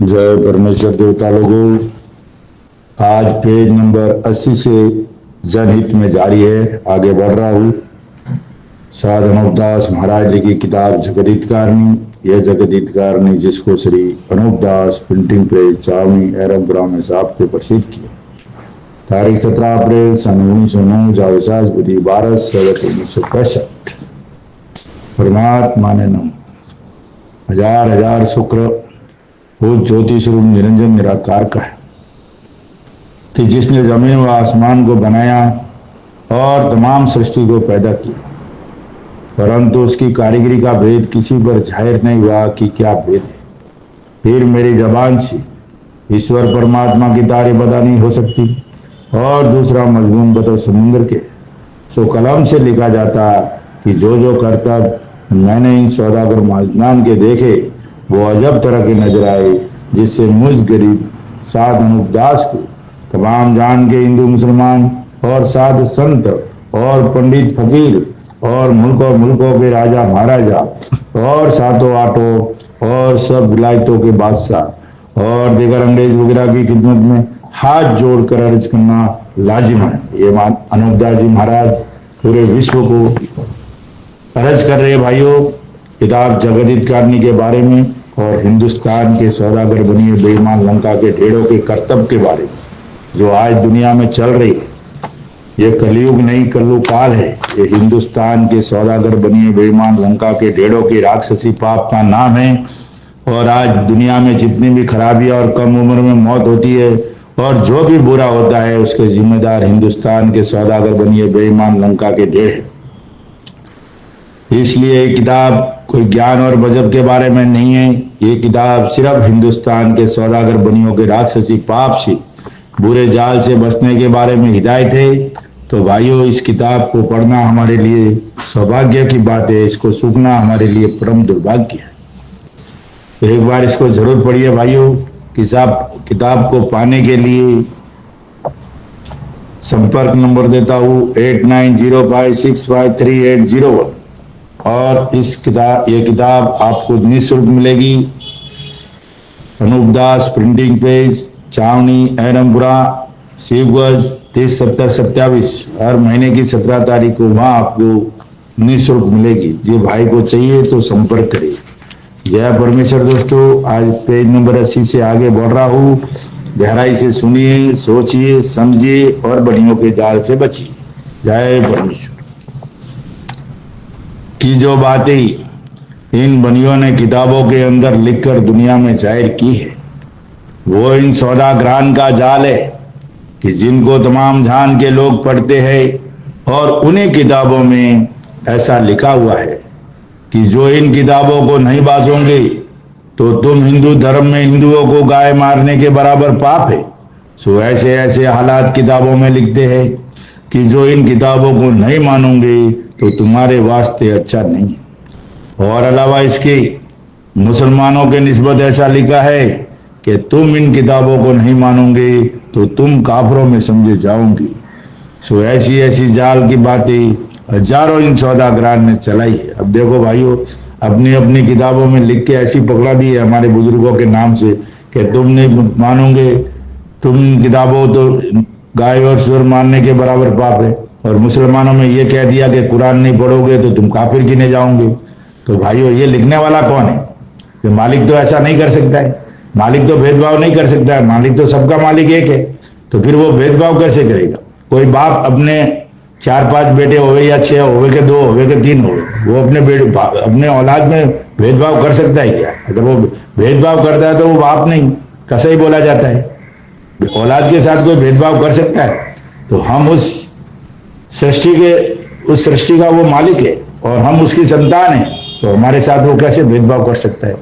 जय परमेश्वर देवता लोगों, आज पेज नंबर 80 से जनहित में जारी है, आगे बढ़ रहा हूँ। साध अनूपदास महाराज जी की किताब जगदीतकारणी। यह जगदीतकारणी जिसको श्री अनूपदास प्रिंटिंग प्रेस चावनी एरमपुरा में साहब को प्रसिद्ध किया। तारीख 17 अप्रैल सन 1909 जावेसाज बुद्धि 12/7/1965। परमात्मा ने नम। हजार हजार शुक्र वो ज्योति स्वरूप निरंजन निराकार का है कि जिसने जमीन व आसमान को बनाया और तमाम सृष्टि को पैदा किया, परंतु उसकी कारीगरी का भेद किसी पर जाहिर नहीं हुआ कि क्या भेद है। फिर मेरी जबान से ईश्वर परमात्मा की तारीफ अदा नहीं हो सकती। और दूसरा मजमून बतो समुद्र के सो कलम से लिखा जाता कि जो जो करतब मैंने इन सौदागर माजनान के देखे वो अजब तरह के नजर आए, जिससे मुझ गरीब साध अनूपदास को तमाम जान के हिंदू मुसलमान और साध संत और पंडित फकीर और मुल्कों के राजा महाराजा और सातों आठों और सब विलायतों के बादशाह और दीगर अंग्रेज वगैरह की खिदमत में हाथ जोड़कर अर्ज करना लाजिम है। ये अनूपदास जी महाराज पूरे विश्व को अर्ज कर रहे भाइयों किताब जगदीतकारणी के बारे में और हिंदुस्तान के सौदागर बनिए बेईमान लंका के ढेड़ों के कर्तव्य के बारे में जो आज दुनिया में चल रही है। ये कलयुग नहीं कल्लु काल है। ये हिंदुस्तान के सौदागर बनिए बेईमान लंका के ढेड़ों की राक्षसी पाप का नाम है। और आज दुनिया में जितनी भी खराबी और कम उम्र में मौत होती है और जो भी बुरा होता है उसके जिम्मेदार हिंदुस्तान के सौदागर बनिए बेईमान लंका के ढेड़ है। इसलिए ये किताब कोई ज्ञान और मजहब के बारे में नहीं है। ये किताब सिर्फ हिंदुस्तान के सौदागर बनियों के राक्षसी पाप से बुरे जाल से बचने के बारे में हिदायत है। तो भाइयों इस किताब को पढ़ना हमारे लिए सौभाग्य की बात है, इसको सूखना हमारे लिए परम दुर्भाग्य है। तो एक बार इसको जरूर पढ़िए भाइयों। किताब को पाने के लिए संपर्क नंबर देता हूँ 8905653801 और ये किताब आपको निःशुल्क मिलेगी। अनूपदास प्रिंटिंग पेज चावनी एरमपुरा शिवगंज 307027 हर महीने की 17 तारीख को वहां आपको निःशुल्क मिलेगी। जी भाई को चाहिए तो संपर्क करिए। जय परमेश्वर दोस्तों, आज पेज नंबर 80 से आगे बढ़ रहा हूँ। गहराई से सुनिए, सोचिए, समझिए और बनियों के जाल से बचिए। जय परमेश्वर की जो बातें इन बनियों ने किताबों के अंदर लिखकर दुनिया में जाहिर की है वो इन सौदागरान का जाल है कि जिनको तमाम जान के लोग पढ़ते हैं। और उन्हीं किताबों में ऐसा लिखा हुआ है कि जो इन किताबों को नहीं बांचोगे तो तुम हिंदू धर्म में हिंदुओं को गाय मारने के बराबर पाप है। सो ऐसे ऐसे हालात किताबों में लिखते हैं कि जो इन किताबों को नहीं मानोगे तो तुम्हारे वास्ते अच्छा नहीं है। और अलावा इसके मुसलमानों के निस्बत ऐसा लिखा है कि तुम इन किताबों को नहीं मानोगे तो तुम काफरों में समझे जाओगे। सो ऐसी ऐसी जाल की बातें हजारों इन सौदागरान ने चलाई है। अब देखो भाइयों, अपनी अपनी किताबों में लिख के ऐसी पकड़ा दी है हमारे बुजुर्गों के नाम से कि तुम नहीं मानोगे, तुम इन किताबों तो गाय और सुअर मारने के बराबर पाप है। और मुसलमानों में ये कह दिया कि कुरान नहीं पढ़ोगे तो तुम काफिर गिने जाओगे। तो भाइयों ये लिखने वाला कौन है? कि मालिक तो ऐसा नहीं कर सकता है, मालिक तो भेदभाव नहीं कर सकता है, मालिक तो सबका मालिक एक है। तो फिर वो भेदभाव कैसे करेगा? कोई बाप अपने 4-5 बेटे होवे या 6 होवे के 2 होवे के 3 होवे, वो अपने औलाद में भेदभाव कर सकता है क्या? अगर वो भेदभाव करता है तो वो बाप नहीं कसाई बोला जाता है। औलाद के साथ कोई भेदभाव कर सकता है? तो हम उस सृष्टि का वो मालिक है और हम उसकी संतान है, तो हमारे साथ वो कैसे भेदभाव कर सकता है?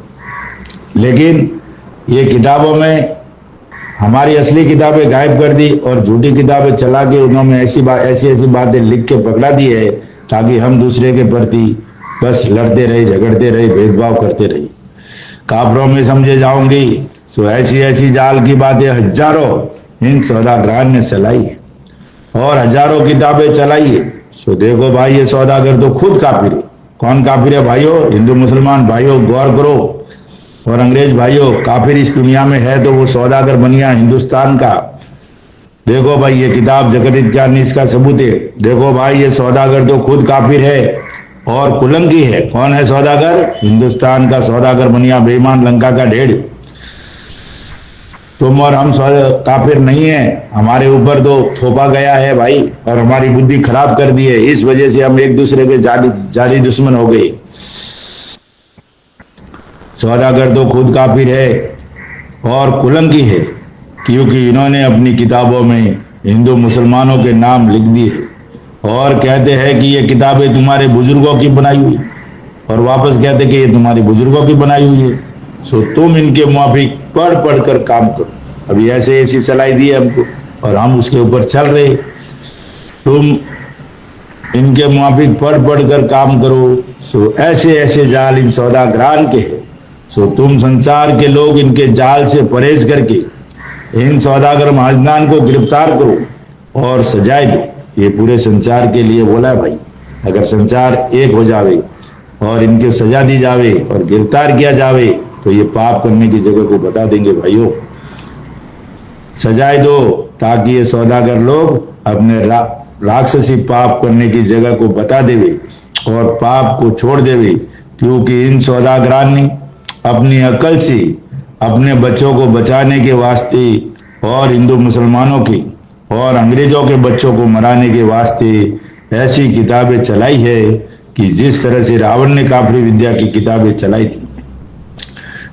लेकिन ये किताबों में हमारी असली किताबें गायब कर दी और झूठी किताबें चला के उन्होंने ऐसी बातें लिख के पकड़ा दी है ताकि हम दूसरे के प्रति बस लड़ते रहे, झगड़ते रहे, भेदभाव करते रहे। काफरों में समझे जाऊंगी। सो ऐसी ऐसी जाल की बातें हजारों इन सौदागरान ने चलाई है और हजारों किताबें चलाई है। सो देखो भाई, ये सौदागर तो खुद काफिर है। कौन काफिर है भाइयों? हिंदू मुसलमान भाइयों गौर करो। और अंग्रेज भाइयों, काफिर इस दुनिया में है तो वो सौदागर बनिया हिंदुस्तान का। देखो भाई, ये किताब जगत इसका सबूत है। देखो भाई, ये सौदागर तो खुद काफिर है और कुलंकी है। कौन है सौदागर? हिंदुस्तान का सौदागर बनिया बेईमान, लंका का ढेड़। तुम और हम काफिर नहीं है, हमारे ऊपर तो थोपा गया है भाई, और हमारी बुद्धि खराब कर दी है। इस वजह से हम एक दूसरे के जाली दुश्मन हो गए। सौदागर तो खुद काफिर है और कुलंकी है, क्योंकि इन्होंने अपनी किताबों में हिंदू मुसलमानों के नाम लिख दिए और कहते हैं कि ये किताबें तुम्हारे बुजुर्गों की बनाई हुई, और वापस कहते हैं कि ये तुम्हारे बुजुर्गों की बनाई हुई है। सो तुम इनके मुआफिक पढ़ पढ़ कर काम करो। अभी ऐसे ऐसी सलाह दी है हमको और हम उसके ऊपर चल रहे। तुम इनके मुआफिक पढ़ पढ़ कर काम करो। सो ऐसे ऐसे जाल इन सौदागरान के हैं। सो तुम संसार के लोग इनके जाल से परहेज करके इन सौदागर महाजनान को गिरफ्तार करो और सजाए दो। ये पूरे संसार के लिए बोला है भाई। अगर संसार एक हो जावे और इनके सजा दी जावे और गिरफ्तार किया जावे तो ये पाप करने की जगह को बता देंगे भाइयों। सजाए दो ताकि ये सौदागर लोग अपने राक्षसी पाप करने की जगह को बता देवे और पाप को छोड़ देवे, क्योंकि इन सौदागरान ने अपनी अकल से अपने बच्चों को बचाने के वास्ते और हिंदू मुसलमानों की और अंग्रेजों के बच्चों को मराने के वास्ते ऐसी किताबें चलाई है कि जिस तरह से रावण ने काफरी विद्या की किताबें चलाई थी,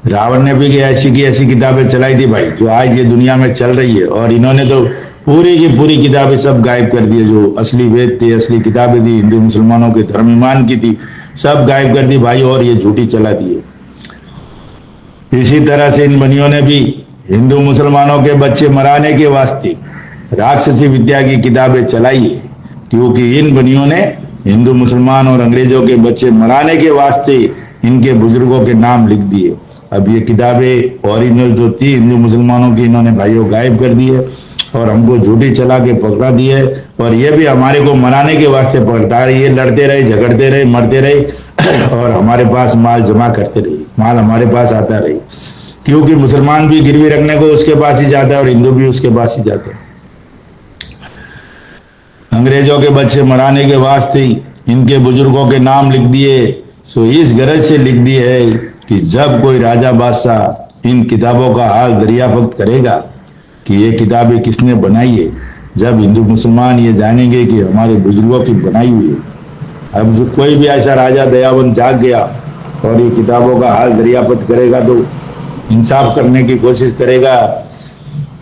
रावण ने भी ऐसी की ऐसी किताबें चलाई थी भाई, जो आज ये दुनिया में चल रही है। और इन्होंने तो पूरी की पूरी किताबें सब गायब कर दी। जो असली वेद थे, असली किताबें थी, हिंदू मुसलमानों के धर्म ईमान की थी, सब गायब कर दी भाई, और ये झूठी चला दी है। इसी तरह से इन बनियों ने भी हिंदू मुसलमानों के बच्चे मराने के वास्ते राक्षसी विद्या की किताबें चलाई है, क्योंकि इन बनियों ने हिंदू मुसलमान और अंग्रेजों के बच्चे मराने के वास्ते इनके बुजुर्गों के नाम लिख दिए। अब ये किताबें ओरिजिनल जो थी हिंदू मुसलमानों की, इन्होंने भाइयों गायब कर दी है और हमको झूठी चला के पकड़ा दी है। और ये भी हमारे को मराने के वास्ते पकड़ता है। ये लड़ते रहे, झगड़ते रहे, मरते रहे और हमारे पास माल जमा करते रहे, माल हमारे पास आता रहे, क्योंकि मुसलमान भी गिरवी रखने को उसके पास ही जाता है और हिंदू भी उसके पास ही जाते हैं। अंग्रेजों के बच्चे मराने के वास्ते इनके बुजुर्गों के नाम लिख दिए। सो इस गरज से लिख दिए है कि जब कोई राजा बादशाह इन किताबों का हाल दरियाफ्त करेगा कि ये किताबें किसने बनाई है, जब हिंदू मुसलमान ये जानेंगे कि हमारे बुजुर्गों की बनाई हुई है। अब जो कोई भी ऐसा राजा दयावंत जाग गया और ये किताबों का हाल दरियाफ्त करेगा, तो इंसाफ करने की कोशिश करेगा,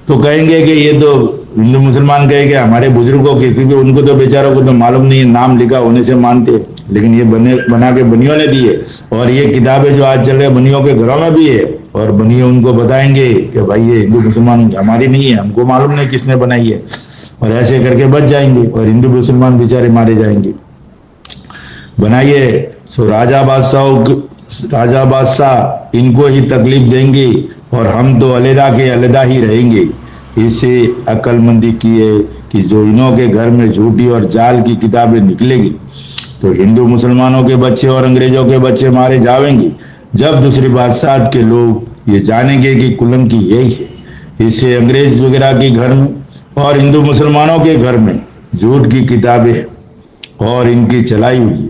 तो कहेंगे कि ये तो हिंदू मुसलमान कहेंगे हमारे बुजुर्गों की, क्योंकि उनको तो बेचारों को तो मालूम नहीं है, नाम लिखा होने से मानते, लेकिन ये बना के बनियों ने दिए। और ये किताबें जो आज चल रहे बनियों के घरों में भी है, और बनियों उनको बताएंगे कि भाई ये हिंदू मुसलमान हमारी नहीं है, हमको मालूम नहीं किसने बनाई है, और ऐसे करके बच जाएंगे और हिंदू मुसलमान बेचारे मारे जाएंगे। बनाइए। सो राजा बादशाह इनको ही तकलीफ देंगे और हम तो अलहदा के अलहदा ही रहेंगे। इससे अक्लमंदी की है कि जो इन्हों के घर में झूठी और जाल की किताबें निकलेगी तो हिंदू मुसलमानों के बच्चे और अंग्रेजों के बच्चे मारे जाएंगे। जब दूसरी बादशाह के लोग ये जानेंगे कि कुलंकी यही है, इससे अंग्रेज वगैरह के घर में और हिंदू मुसलमानों के घर में झूठ की किताबें और इनकी चलाई हुई है,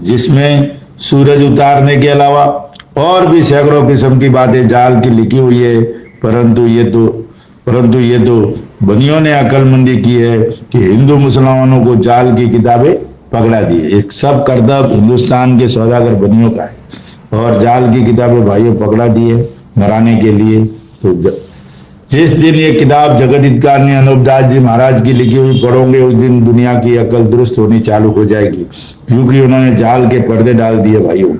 जिसमें सूरज उतारने के अलावा और भी सैकड़ों किस्म की बातें जाल की लिखी हुई है। परंतु ये तो बनियों ने अक्लमंदी की है कि हिंदू मुसलमानों को जाल की किताबें पकड़ा दी है। एक सब करतब हिंदुस्तान के सौदागर बनियों का है और जाल की किताबें भाइयों पकड़ा दी है मराने के लिए। तो जिस दिन ये किताब जगत हितकार ने अनूपदास जी महाराज की लिखी हुई पढ़ोगे, उस दिन दुनिया की अकल दुरुस्त होनी चालू हो जाएगी, क्योंकि उन्होंने जाल के पर्दे डाल दिए भाइयों।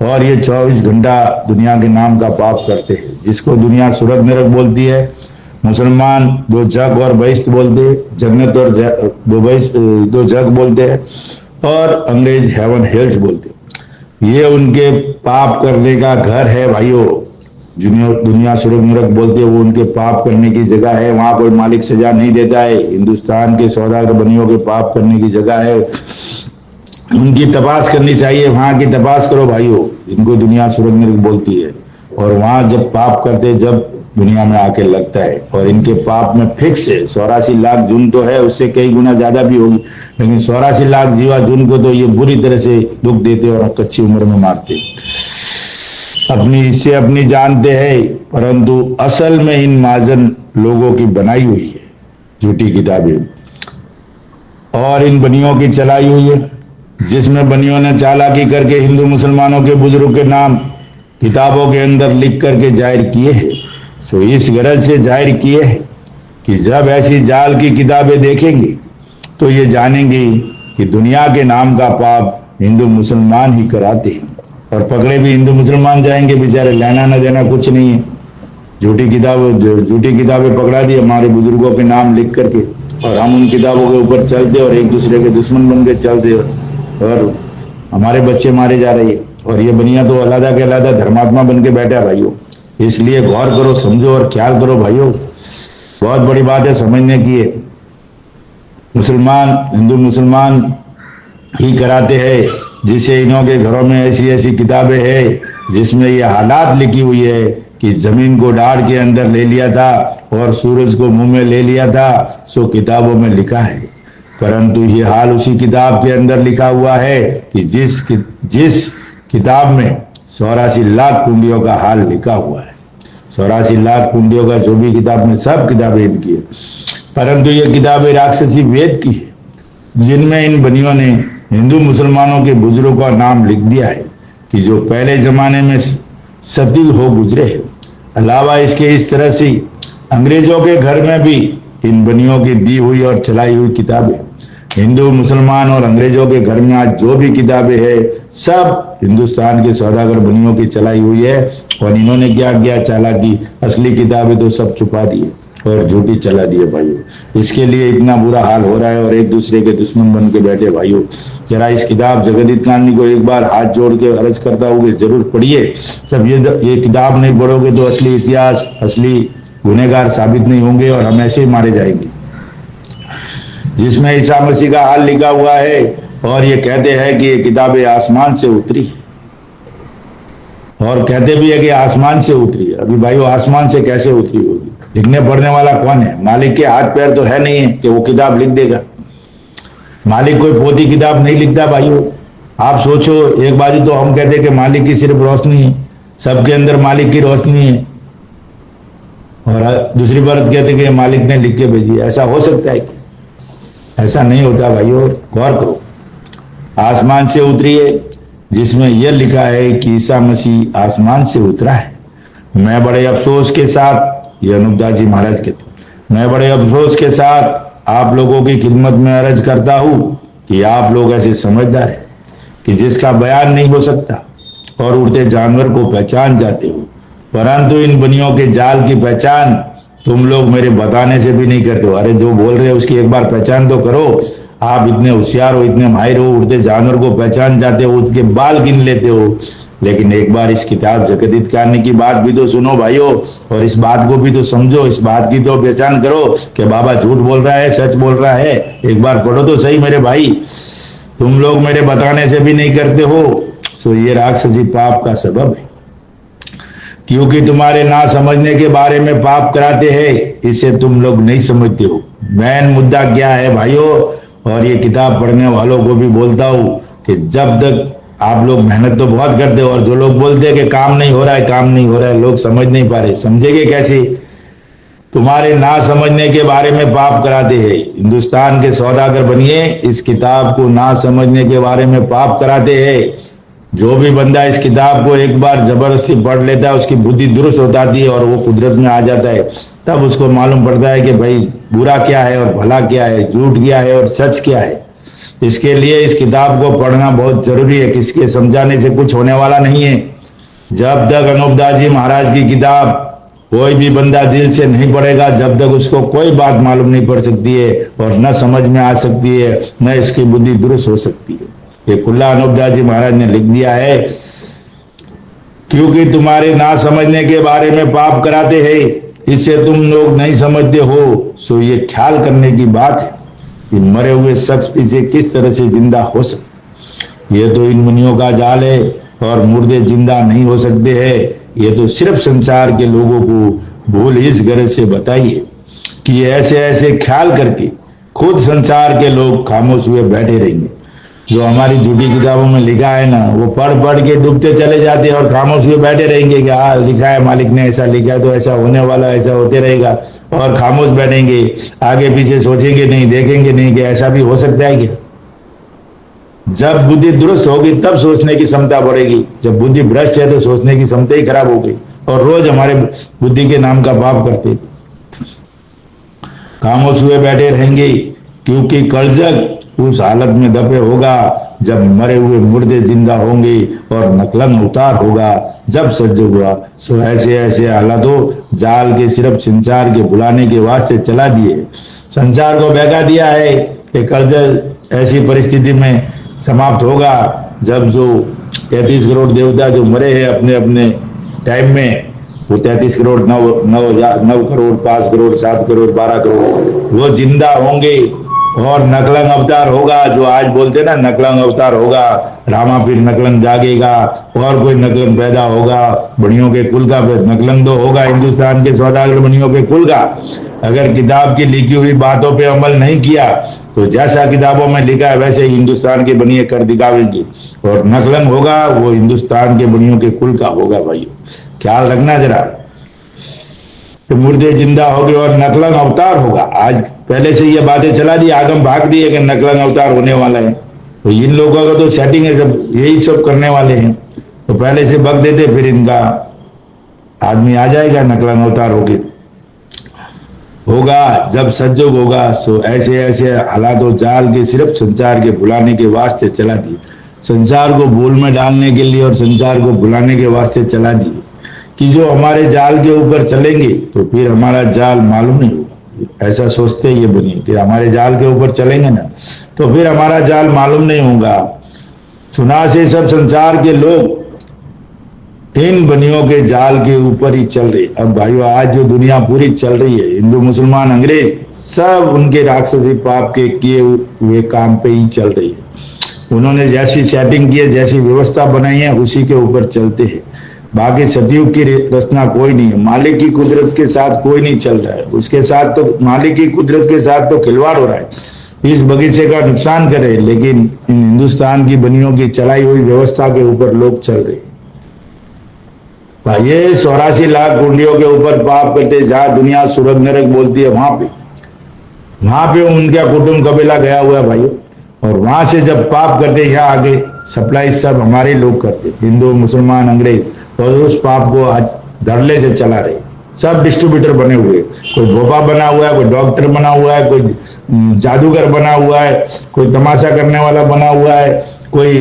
और ये 24 घंटा दुनिया के नाम का पाप करते हैं, जिसको दुनिया सुरग नरक बोलती है। मुसलमान दो जग और बहिश्त बोलते हैं, जन्नत और दो जग बोलते हैं, और अंग्रेज हेवन हेल्स बोलते हैं। ये उनके पाप करने का घर है भाइयों। दुनिया सुरग नरक बोलते हैं, वो उनके पाप करने की जगह है। वहां कोई मालिक सजा नहीं देता है। हिंदुस्तान के सौदागर बनियों के पाप करने की जगह है, उनकी तपास करनी चाहिए। वहां की तपास करो भाइयों। इनको दुनिया सुरग नरक बोलती है और वहां जब पाप करते जब दुनिया में आके लगता है, और इनके पाप में फिक्स है 84 लाख जून तो है, उससे कई गुना ज्यादा भी होगी, लेकिन 84 लाख जीवा जून को तो ये बुरी तरह से दुख देते और कच्ची उम्र में मारते। अपनी इससे अपनी जानते हैं, परंतु असल में इन महाजन लोगों की बनाई हुई है झूठी किताबें, और इन बनियों की चलाई हुई है, जिसमें बनियों ने चालाकी करके हिंदू मुसलमानों के बुजुर्ग के नाम किताबों के अंदर लिख करके जाहिर किए हैं। सो इस गरज से जाहिर किए हैं कि जब ऐसी जाल की किताबें देखेंगे तो ये जानेंगे कि दुनिया के नाम का पाप हिंदू मुसलमान ही कराते हैं, और पकड़े भी हिंदू मुसलमान जाएंगे, बेचारे लेना न देना कुछ नहीं है। झूठी किताबें पकड़ा दी हमारे बुजुर्गों के नाम लिख करके, और हम उन किताबों के ऊपर चलते और एक दूसरे के दुश्मन बन के चलते, और हमारे बच्चे मारे जा रहे हैं। और ये बनिया तो अलग के अलग धर्मात्मा बन के बैठा भाइयों। इसलिए गौर करो, समझो और ख्याल करो भाइयों, बहुत बड़ी बात है समझने की है। हिंदू मुसलमान ही कराते हैं, जिससे इन्हों के घरों में ऐसी ऐसी किताबें हैं जिसमें ये हालात लिखी हुई है कि जमीन को डाढ़ के अंदर ले लिया था और सूरज को मुंह में ले लिया था। सो किताबों में लिखा है, परंतु ये हाल उसी किताब के अंदर लिखा हुआ है कि जिस किताब में 84 लाख कुंडियों का हाल लिखा हुआ है। 84 लाख कुंडियों का जो भी किताब में सब किताबें इनकी है, परंतु ये किताबें राक्षसी वेद की है, जिनमें इन बनियों ने हिंदू मुसलमानों के बुजुर्गों का नाम लिख दिया है कि जो पहले जमाने में सती हो गुजरे हैं। अलावा इसके इस तरह से अंग्रेजों के घर में भी इन बनियों की दी हुई और चलाई हुई किताबें, हिंदू मुसलमान और अंग्रेजों के घर में आज जो भी किताबें हैं सब हिंदुस्तान के सौदागर बनियों की चलाई हुई है। और इन्होंने क्या किया चालाकी, असली किताबें तो सब छुपा दिए और झूठी चला दिए भाइयों। इसके लिए इतना बुरा हाल हो रहा है और एक दूसरे के दुश्मन बन के बैठे भाइयों। जरा इस किताब जगदीत कांडी को एक बार हाथ जोड़ के अर्ज करता हूँ जरूर पढ़िए। जब ये किताब नहीं पढ़ोगे तो असली इतिहास, असली गुनहगार साबित नहीं होंगे और हम ऐसे ही मारे जाएंगे। जिसमें ईसा मसीह का हाल लिखा हुआ है, और ये कहते हैं कि ये किताबें आसमान से उतरी, और कहते भी है कि आसमान से उतरी। अभी भाइयों आसमान से कैसे उतरी होगी? लिखने पढ़ने वाला कौन है? मालिक के हाथ पैर तो है नहीं है कि वो किताब लिख देगा। मालिक कोई पोती किताब नहीं लिखता भाइयों। आप सोचो, एक बाजू तो हम कहते हैं कि मालिक की सिर्फ रोशनी है, सबके अंदर मालिक की रोशनी है, और दूसरी बात कहते हैं कि मालिक ने लिख के भेजी। ऐसा हो सकता है कि? ऐसा नहीं होता भाइयों, गौर करो। आसमान से उतरी है, जिसमें यह लिखा है कि ईसा मसीह आसमान से उतरा है। मैं बड़े अफसोस के साथ, ये अनूपदास जी महाराज कहते, मैं बड़े अफसोस के साथ आप लोगों की खिदमत में अर्ज करता हूं कि आप लोग ऐसे समझदार हैं कि जिसका बयान नहीं हो सकता और उड़ते जानवर को पहचान जाते हो, परंतु इन बनियों के जाल की पहचान तुम लोग मेरे बताने से भी नहीं करते हो। अरे जो बोल रहे हो उसकी एक बार पहचान तो करो। आप इतने होशियार हो, इतने माहिर हो, उड़ते जानवर को पहचान जाते हो, उसके बाल गिन लेते हो, लेकिन एक बार इस किताब जगदीत कांडी की बात भी तो सुनो भाइयों, और इस बात को भी तो समझो, इस बात की तो पहचान करो कि बाबा झूठ बोल रहा है सच बोल रहा है। एक बार पढ़ो तो सही मेरे भाई, तुम लोग मेरे बताने से भी नहीं करते हो। सो ये राक्षसी पाप का सबब है, क्योंकि तुम्हारे ना समझने के बारे में पाप कराते हैं, इसे तुम लोग नहीं समझते हो। मेन मुद्दा क्या है भाइयों, और ये किताब पढ़ने वालों को भी बोलता हूं कि जब तक आप लोग मेहनत तो बहुत करते हो, और जो लोग बोलते हैं कि काम नहीं हो रहा है, काम नहीं हो रहा है, लोग समझ नहीं पा रहे, समझेंगे कैसे? तुम्हारे ना समझने के बारे में पाप कराते हैं। हिंदुस्तान के सौदागर बनिए, इस किताब को ना समझने के बारे में पाप कराते हैं। जो भी बंदा इस किताब को एक बार जबरदस्ती पढ़ लेता है, उसकी बुद्धि दुरुस्त हो जाती है और वो कुदरत में आ जाता है, तब उसको मालूम पड़ता है कि भाई बुरा क्या है और भला क्या है, झूठ क्या है और सच क्या है। इसके लिए इस किताब को पढ़ना बहुत जरूरी है, किसके समझाने से कुछ होने वाला नहीं है। जब तक अनूपदास जी महाराज की किताब कोई भी बंदा दिल से नहीं पढ़ेगा, जब तक उसको कोई बात मालूम नहीं पड़ सकती है और न समझ में आ सकती है, न इसकी बुद्धि दुरुस्त हो सकती है। ये खुला अनूपदास जी महाराज ने लिख दिया है, क्योंकि तुम्हारे ना समझने के बारे में पाप कराते हैं, इससे तुम लोग नहीं समझते हो। सो ये ख्याल करने की बात है कि मरे हुए शख्स पीछे किस तरह से जिंदा हो सकते। ये तो इन मुनियों का जाल है और मुर्दे जिंदा नहीं हो सकते हैं। ये तो सिर्फ संसार के लोगों को भूल इस गरज से बताइए कि ऐसे ऐसे ख्याल करके खुद संसार के लोग खामोश हुए बैठे रहेंगे। जो हमारी झूठी किताबों में लिखा है ना, वो पढ़ पढ़ के डूबते चले जाते हैं और खामोश हुए बैठे रहेंगे कि हाँ लिखा है, मालिक ने ऐसा लिखा है तो ऐसा होने वाला, ऐसा होते रहेगा, और खामोश बैठेंगे, आगे पीछे सोचेंगे नहीं, देखेंगे नहीं कि ऐसा भी हो सकता है क्या। जब बुद्धि दुरुस्त होगी तब सोचने की क्षमता बढ़ेगी, जब बुद्धि भ्रष्ट है तो सोचने की क्षमता ही खराब हो गई। और रोज हमारे बुद्धि के नाम का पाप करते, खामोश हुए बैठे रहेंगे, क्योंकि कलजग उस हालत में दबे होगा जब मरे हुए मुर्दे जिंदा होंगे और नकलन उतार होगा जब सज्ज हुआ। सो ऐसे ऐसे हालातों जाल के सिर्फ संसार के बुलाने के वास्ते चला दिए, संसार को बहका दिया है कि कलजग ऐसी परिस्थिति में समाप्त होगा जब जो 33 करोड़ देवता जो मरे हैं अपने अपने टाइम में, वो 33 करोड़ 9 करोड़ 5 करोड़ 7 करोड़ 12 करोड़ वो जिंदा होंगे और नकलंग अवतार होगा। जो आज बोलते ना नकलंग अवतार होगा, रामा फिर नकलंग जागेगा और कोई नकलंग पैदा होगा, बनियों के कुल का नकलंग तो होगा हिंदुस्तान के सौदागर बनियों के कुल का। अगर किताब की लिखी हुई बातों पे अमल नहीं किया तो जैसा किताबों में लिखा है वैसे ही हिंदुस्तान के बनिए कर दिखावेंगे, और नकलंग होगा वो हिंदुस्तान के बनियों के कुल का होगा। भाइयों ख्याल रखना जरा, तो मुर्दे जिंदा होंगे और नकलंग अवतार होगा। आज पहले से ये बातें चला दी, आगम भाग दिए कि नकलंग अवतार होने वाला है, तो इन लोगों का तो सेटिंग है, सब यही सब करने वाले हैं, तो पहले से बक देते, फिर इनका आदमी आ जाएगा नकलंग अवतार होगा जब सज्जोग होगा। सो ऐसे ऐसे हालातों जाल के सिर्फ संसार के बुलाने के वास्ते चला दिए, संसार को भूल में डालने के लिए और संसार को बुलाने के वास्ते चला दिए कि जो हमारे जाल के ऊपर चलेंगे तो फिर हमारा जाल मालूम नहीं होगा। ऐसा सोचते ये बनिए कि हमारे जाल के ऊपर चलेंगे ना तो फिर हमारा जाल मालूम नहीं होगा। सुना से सब संसार के लोग इन बनियों के जाल के ऊपर ही चल रहे। अब भाइयों आज जो दुनिया पूरी चल रही है, हिंदू मुसलमान अंग्रेज सब उनके राक्षसी पाप के किए हुए काम पे ही चल रही है। उन्होंने जैसी सेटिंग की है, जैसी व्यवस्था बनाई है, उसी के ऊपर चलते हैं। बाकी सतयुग की रचना कोई नहीं है, मालिक की कुदरत के साथ कोई नहीं चल रहा है, उसके साथ तो मालिक की कुदरत के साथ तो खिलवाड़ हो रहा है। इस बगीचे का नुकसान करे, लेकिन इन हिंदुस्तान की बनियों की चलाई हुई व्यवस्था के ऊपर लोग चल रहे। ये 84 लाख कुंडियों के ऊपर पाप करते, जहां दुनिया स्वर्ग नरक बोलती है वहां पे उनका कुटुंब कबीला गया हुआ है भाई। और वहां से जब पाप करते यहाँ आगे सप्लाई सब हमारे लोग करते, हिंदू मुसलमान अंग्रेज, और उस पाप को आज धड़ल्ले से चला रहे। सब डिस्ट्रीब्यूटर बने हुए, कोई भोपा बना हुआ है, कोई डॉक्टर बना हुआ है, कोई जादूगर बना हुआ है, कोई तमाशा करने वाला बना हुआ है, कोई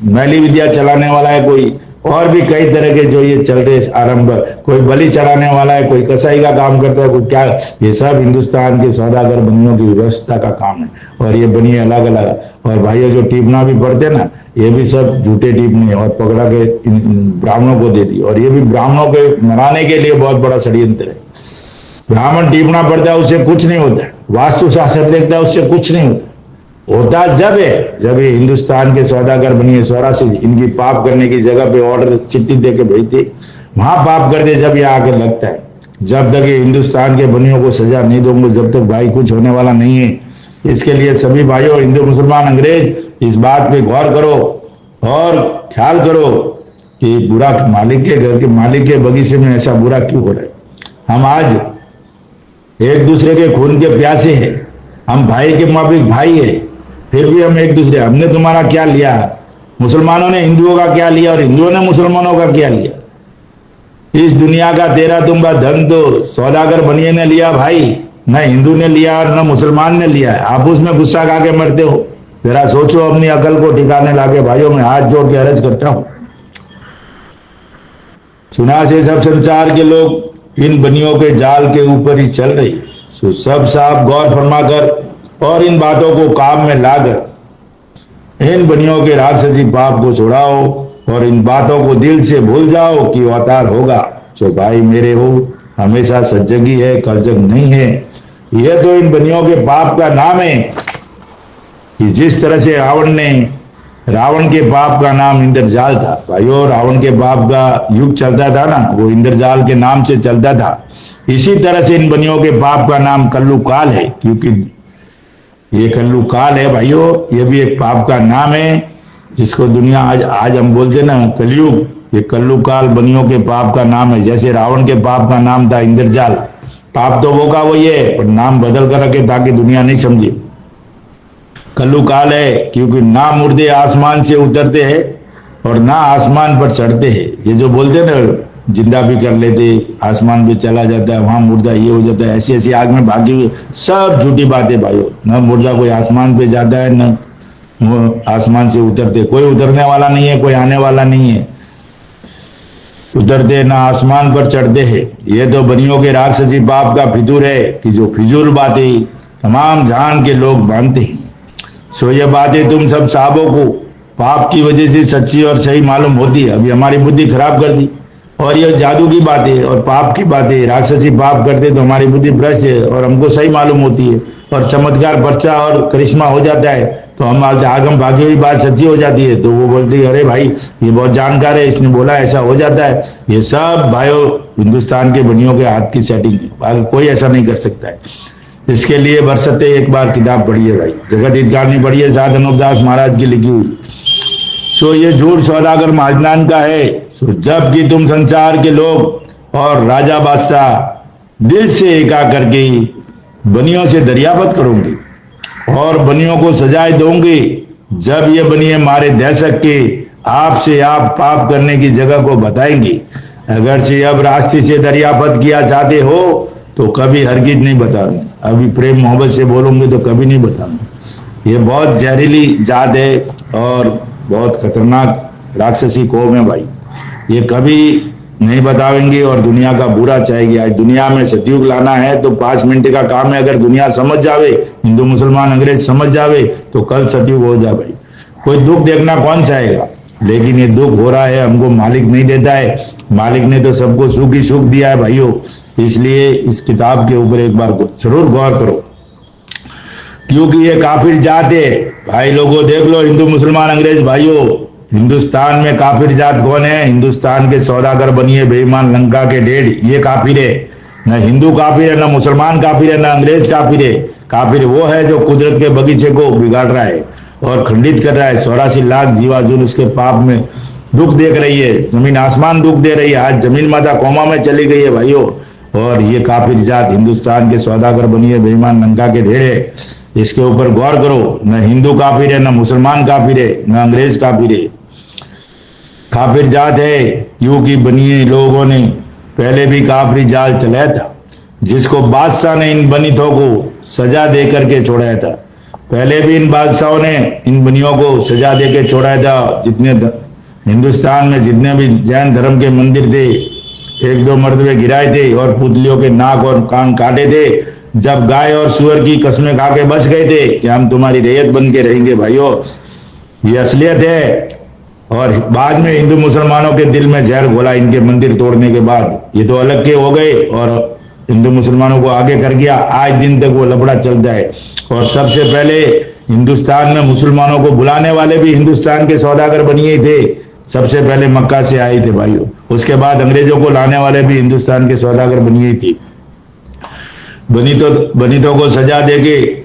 मैली विद्या चलाने वाला है, कोई और भी कई तरह के जो ये चल रहे आरंभ, कोई बलि चढ़ाने वाला है, कोई कसाई का काम करता है, कोई क्या। ये सब हिंदुस्तान के सौदागर बनियों की व्यवस्था का काम है। और ये बनिए अलग अलग, और भाइयों जो टीपना भी पड़ते ना, ये भी सब झूठे टीपने हैं और पकड़ा के ब्राह्मणों को दे दी। और ये भी ब्राह्मणों को मनाने के लिए बहुत बड़ा षड्यंत्र है। ब्राह्मण टीपना पड़ता है उससे कुछ नहीं होता, वास्तु शास्त्र देखता है उससे कुछ नहीं होता जब ये हिंदुस्तान के सौदागर बनिए 84 इनकी पाप करने की जगह पे ऑर्डर चिट्ठी दे के भेजते, वहां पाप करते जब ये आके लगता है। जब तक ये हिंदुस्तान के बनियों को सजा नहीं दूंगे जब तक भाई कुछ होने वाला नहीं है। इसके लिए सभी भाइयों हिंदू मुसलमान अंग्रेज इस बात पे गौर करो और ख्याल करो कि बुरा मालिक के घर के मालिक के बगीचे में ऐसा बुरा क्यों हो रहा है। हम आज एक दूसरे के खून के प्यासे हैं, हम भाई के माफिक भाई है, फिर भी हम एक दूसरे, हमने तुम्हारा क्या लिया, मुसलमानों ने हिंदुओं का क्या लिया और हिंदुओं ने मुसलमानों का क्या लिया। इस दुनिया का तेरा तुम्बा धन तो सौदागर बनिए ने लिया भाई, न हिंदू ने लिया और न मुसलमान ने लिया है। आप उसमें गुस्सा खा के मरते हो। जरा सोचो, अपनी अकल को ठिकाने लाके भाइयों में हाथ जोड़ के अर्ज करता हूं। सुना से सब संसार के लोग इन बनियों के जाल के ऊपर ही चल रही। सो सब साहब गौर फरमाकर और इन बातों को काम में लाकर इन बनियों के राक्षसी पाप को छुड़ाओ और इन बातों को दिल से भूल जाओ कि अवतार होगा। जो भाई मेरे हो हमेशा सज्जगी है, कलजग नहीं है। यह तो इन बनियों के पाप का नाम है कि जिस तरह से रावण ने रावण के पाप का नाम इंद्रजाल था भाइयों। रावण के पाप का युग चलता था ना, वो इंद्रजाल के नाम से चलता था। इसी तरह से इन बनियों के पाप का नाम कल्लू काल है, क्योंकि ये कल्लू काल है भाइयों। ये भी एक पाप का नाम है, जिसको दुनिया आज हम बोलते हैं ना कलयुग। ये कल्लू काल बनियों के पाप का नाम है। जैसे रावण के पाप का नाम था इंद्रजाल, पाप तो वो का वही है, पर नाम बदल कर रखे ताकि दुनिया नहीं समझे। कल्लू काल है क्योंकि ना मुर्दे आसमान से उतरते हैं और ना आसमान पर चढ़ते हैं। ये जो बोलते हैं ना जिंदा भी कर लेते, आसमान पे चला जाता है, वहां मुर्दा ये हो जाता है, ऐसी ऐसी आग में भागी हुई, सब झूठी बातें भाइयों। न मुर्दा कोई आसमान पे जाता है, न आसमान से उतरते। कोई उतरने वाला नहीं है, कोई आने वाला नहीं है। उतरते ना आसमान पर चढ़ते हैं। ये तो बनियों के राक्षसी पाप का फितूर है कि जो फिजूल बातें तमाम जहान के लोग मानते हैं। सो ये बातें तुम सब साहबों को पाप की वजह से सच्ची और सही मालूम होती है। अभी हमारी बुद्धि खराब कर दी, और ये जादू की बातें और पाप की बातें, राक्षसी पाप करते तो हमारी बुद्धि भ्रष्ट है और हमको सही मालूम होती है, और चमत्कार पर्चा और करिश्मा हो जाता है, तो हम आगम भागी हुई बात सच्ची हो जाती है। तो वो बोलती है अरे भाई ये बहुत जानकार है, इसने बोला ऐसा हो जाता है। ये सब भाइयों हिंदुस्तान के बनियों के हाथ की सेटिंग है, बाकी कोई ऐसा नहीं कर सकता है। इसके लिए बरसते एक बार किताब पढ़िए भाई, जगत हितकारिणी पढ़िए, साध अनूपदास महाराज की लिखी हुई। सो ये झूठ सौदागर महाजनान का है। सो जबकि तुम संसार के लोग और राजा बादशाह दिल से एका करके बनियों से दरियाफत करोगे और बनियों को सजाए दोगे। जब ये बनिए मारे दहशत के आपसे आप पाप करने की जगह को बताएंगे। अगर से अब रास्ते से दरियाफत किया चाहते हो तो कभी हरगिज नहीं बताऊंगे। अभी प्रेम मोहब्बत से बोलोगे तो कभी नहीं बताऊंगा। ये बहुत जहरीली जात है और बहुत खतरनाक राक्षसी कौम है भाई। ये कभी नहीं बतावेंगे और दुनिया का बुरा चाहेगी। आज दुनिया में सतयुग लाना है तो 5 मिनट का काम है। अगर दुनिया समझ जावे, हिंदू मुसलमान अंग्रेज समझ जावे, तो कल सतयुग हो जाए भाई। कोई दुख देखना कौन चाहेगा, लेकिन ये दुख हो रहा है, हमको मालिक नहीं देता है। मालिक ने तो सबको सुख ही सुख दिया है भाइयों। इसलिए इस किताब के ऊपर एक बार जरूर गौर करो, क्योंकि ये काफिर जात है भाई। लोगों देख लो, हिंदू मुसलमान अंग्रेज भाइयों, हिंदुस्तान में काफिर जात कौन है? हिंदुस्तान के सौदागर बनिए बेईमान लंका के ढेर, ये काफिर है। न हिंदू काफिर है, न मुसलमान काफिर है, न अंग्रेज काफिर है। काफिर वो है जो कुदरत के बगीचे को बिगाड़ रहा है और खंडित कर रहा है। 84 लाख जीवाजुल उसके पाप में दुख देख रही है, जमीन आसमान दुख दे रही है। आज जमीन माता कोमा में चली गई है भाइयों। और ये काफिर जात हिंदुस्तान के सौदागर बनिए बेईमान लंका के ढेर है। इसके ऊपर गौर करो। न हिंदू काफिर है, न मुसलमान काफिर है, न अंग्रेज काफिर है। काफिर जात है क्योंकि बनिए लोगों ने पहले भी काफिरी जाल चलाया था, जिसको बादशाह ने इन बनितों को सजा दे करके छोड़ाया था। पहले भी इन बादशाहों ने इन बनियों को सजा दे के छोड़ाया था। जितने हिंदुस्तान में जितने भी जैन धर्म के मंदिर थे, 1-2 मर्तबे गिराए थे और पुतलियों के नाक और कान काटे थे। जब गाय और सुअर की कसमें खा के बच गए थे कि हम तुम्हारी रैयत बन के रहेंगे भाइयों, ये असलियत है। और बाद में हिंदू मुसलमानों के दिल में जहर घोला इनके मंदिर तोड़ने के बाद। ये तो अलग के हो गए और हिंदू मुसलमानों को आगे कर गया। आज दिन तक वो लफड़ा चलता है। और सबसे पहले हिंदुस्तान में मुसलमानों को बुलाने वाले भी हिंदुस्तान के सौदागर बनिए थे। सबसे पहले मक्का से आए थे भाइयों। उसके बाद अंग्रेजों को लाने वाले भी हिंदुस्तान के सौदागर बनिए थे। बनितों को सजा देके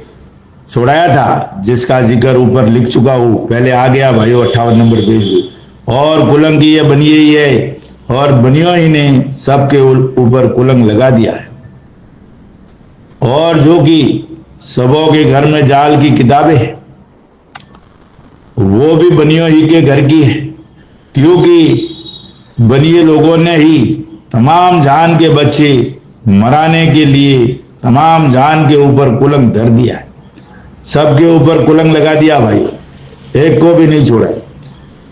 छोड़ाया था, जिसका जिक्र ऊपर लिख चुका हूं। पहले आ गया भाइयों 58 नंबर पेज पे। और कुलंग की ये बनिए ही है, और बनियों ही ने सबके ऊपर कुलंग लगा दिया है। और जो कि सबों के घर में जाल की किताबें हैं, वो भी बनियों ही के घर की है, क्योंकि बनिए लोगों ने ही तमाम जान के बच्चे मराने के लिए तमाम जान के ऊपर कुलंग धर दिया है। सबके ऊपर कुलंग लगा दिया भाई, एक को भी नहीं छोड़ा।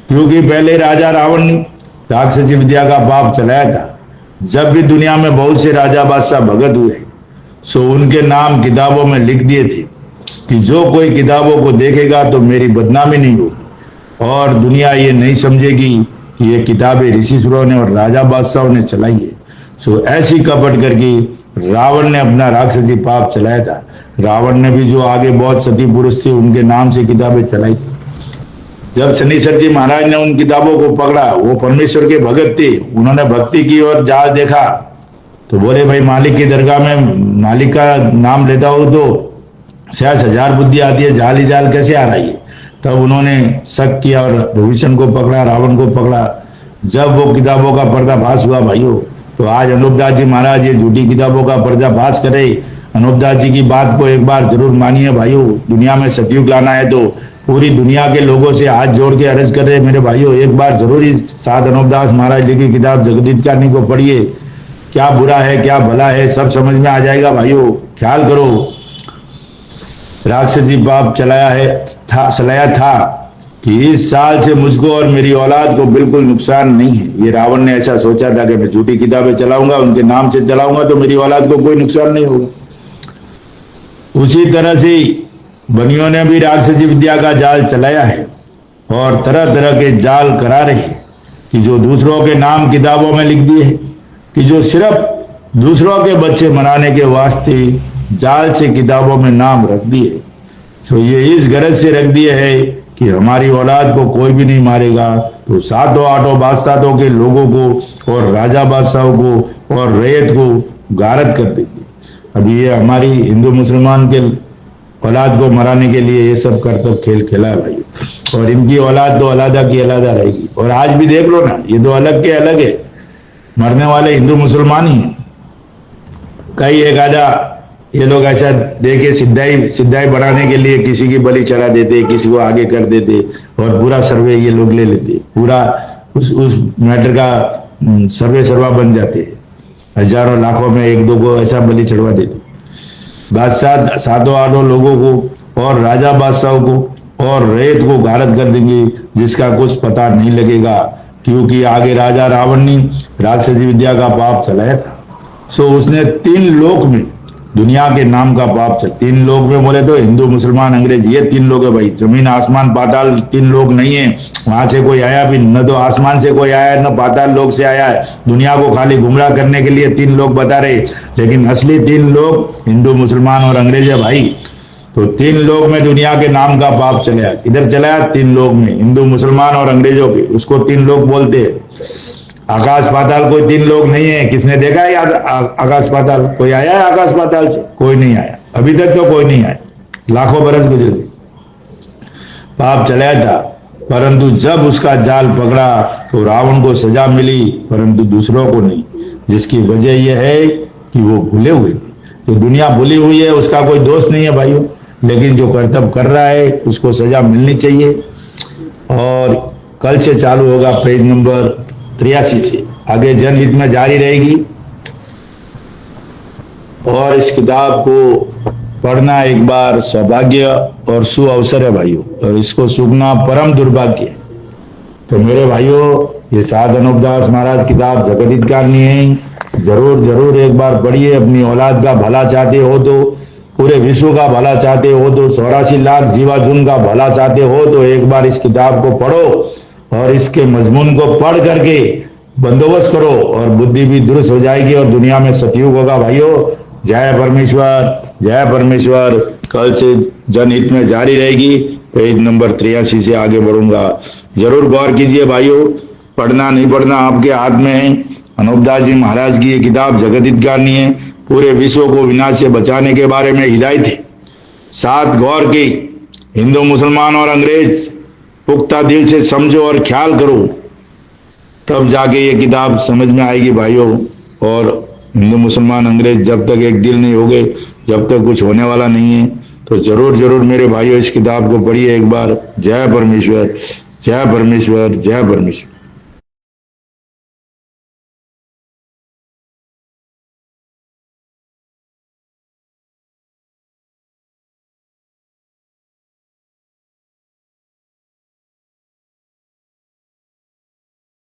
क्योंकि पहले राजा रावण ने राक्षसी विद्या का पाप चलाया था। जब भी दुनिया में बहुत से राजा बादशाह भगत हुए, सो उनके नाम किताबों में लिख दिए थे कि जो कोई किताबों को देखेगा तो मेरी बदनामी नहीं होगी। और दुनिया ये नहीं समझेगी कि ये किताबें ऋषिसुरों ने और राजा बादशाहों ने चलाई है। सो ऐसी कपट करके रावण ने अपना राक्षसी पाप चलाया था। रावण ने भी जो आगे बहुत सती पुरुष थे उनके नाम से किताबें चलाई। जब शनिश्चर जी महाराज ने उन किताबों को पकड़ा, वो परमेश्वर के भगत थे, उन्होंने भक्ति की और जाल देखा तो बोले भाई मालिक की दरगाह में मालिक का नाम लेता हो तो शायद 1000 बुद्धि आती है, जाल ही जाल कैसे आ रही है। तब उन्होंने शक किया और विभीषण को पकड़ा, रावण को पकड़ा। जब वो किताबों का पर्दाफाश हुआ भाइयों, तो आज अनूपदास जी महाराज ये झूठी किताबों का पर्दाफाश करे। अनूपदास जी की बात को एक बार जरूर मानिए भाइयों। दुनिया में सतयुग लाना है तो पूरी दुनिया के लोगों से हाथ जोड़ के अर्ज कर रहे मेरे भाइयों, एक बार जरूर इस साध अनूपदास महाराज लिखी किताब जगदीतकारणी को पढ़िए। क्या बुरा है क्या भला है सब समझ में आ जाएगा भाइयों। ख्याल करो, राक्षसी पाप चलाया था कि इस साल से मुझको और मेरी औलाद को बिल्कुल नुकसान नहीं है। ये रावण ने ऐसा सोचा था कि मैं झूठी किताबें चलाऊंगा, उनके नाम से चलाऊंगा तो मेरी औलाद को कोई नुकसान नहीं होगा। उसी तरह से बनियों ने भी राक्षसी विद्या का जाल चलाया है और तरह तरह के जाल करा रहे हैं कि जो दूसरों के नाम किताबों में लिख दिए हैं, कि जो सिर्फ दूसरों के बच्चे मनाने के वास्ते जाल से किताबों में नाम रख दिए। सो ये इस गरज से रख दिए है कि हमारी औलाद को कोई भी नहीं मारेगा, तो सातों आठों बादशाहों के लोगों को और राजा बादशाहों को और रैयत को गारद कर देंगे। अभी ये हमारी हिंदू मुसलमान के औलाद को मराने के लिए ये सब करतब खेल खेला है भाई। और इनकी औलाद तो अलादा की अलादा रहेगी। और आज भी देख लो ना, ये तो अलग के अलग है, मरने वाले हिंदू मुसलमान ही हैं। कई एक आधा ये लोग ऐसा देखे सिद्धाई बनाने के लिए किसी की बलि चढ़ा देते, किसी को आगे कर देते और पूरा सर्वे ये लोग ले लेते, पूरा उस मैटर का सर्वा बन जाते। हजारों लाखों में एक दो को ऐसा बलि चढ़वा देते। बादशाह सातों आठों लोगों को और राजा बादशाहों को और रैयत को गारद कर देंगे, जिसका कुछ पता नहीं लगेगा, क्योंकि आगे राजा रावण ने राक्षसी विद्या का पाप चलाया था। सो उसने 3 लोक में दुनिया के नाम का पाप चल। 3 लोक में बोले तो हिंदू मुसलमान अंग्रेज, ये 3 लोग है भाई। जमीन आसमान पाताल 3 लोग नहीं है, वहां से कोई आया भी न, तो आसमान से कोई आया है न पाताल लोक से आया है। दुनिया को खाली गुमराह करने के लिए 3 लोग बता रहे, लेकिन असली 3 लोग हिंदू मुसलमान और अंग्रेज है भाई। तो 3 लोग में दुनिया के नाम का पाप चलाया। इधर चलाया 3 लोग में, हिंदू मुसलमान और अंग्रेजों के, उसको 3 लोग बोलते हैं। आकाश पाताल कोई 3 लोग नहीं है। किसने देखा है आकाश पाताल? कोई आया है आकाश पाताल से? कोई नहीं आया, अभी तक तो कोई नहीं आया। लाखों बरस गुजर गए, पाप चलाया था। परंतु जब उसका जाल पकड़ा तो रावण को सजा मिली, परंतु दूसरों को नहीं। जिसकी वजह यह है कि वो भूले हुए थे। तो दुनिया भूली हुई है, उसका कोई दोष नहीं है भाइयों, लेकिन जो कर्तव्य कर रहा है उसको सजा मिलनी चाहिए। और कल से चालू होगा पेज नंबर 83 से, आगे जनहित में जारी रहेगी। और इस किताब को पढ़ना एक बार सौभाग्य और सु अवसर है भाइयों, और इसको सूखना परम दुर्भाग्य है। तो मेरे भाइयों, ये साध अनूपदास महाराज किताब जगदीतकारणी है, जरूर जरूर एक बार पढ़िए। अपनी औलाद का भला चाहते हो तो, पूरे विश्व का भला चाहते हो तो, 84 लाख जीवाजुन का भला चाहते हो तो एक बार इस किताब को पढ़ो और इसके मजमून को पढ़ करके बंदोबस्त करो और बुद्धि भी दुरुस्त हो जाएगी और दुनिया में सतयुग होगा भाइयों। जय परमेश्वर, जय परमेश्वर। कल से जनहित में जारी रहेगी, पेज नंबर 83 से आगे बढ़ूंगा। जरूर गौर कीजिए भाइयों, पढ़ना नहीं पढ़ना आपके हाथ में है। अनूपदास जी महाराज की ये किताब जगदीतकारणी है, पूरे विश्व को विनाश से बचाने के बारे में हिदायत है। साथ गौर की हिंदू मुसलमान और अंग्रेज पुख्ता दिल से समझो और ख्याल करो, तब जाके ये किताब समझ में आएगी भाइयों। और हिंदू मुसलमान अंग्रेज जब तक एक दिल नहीं हो गए, जब तक कुछ होने वाला नहीं है। तो जरूर जरूर मेरे भाइयों इस किताब को पढ़िए एक बार। जय परमेश्वर, जय परमेश्वर, जय परमेश्वर।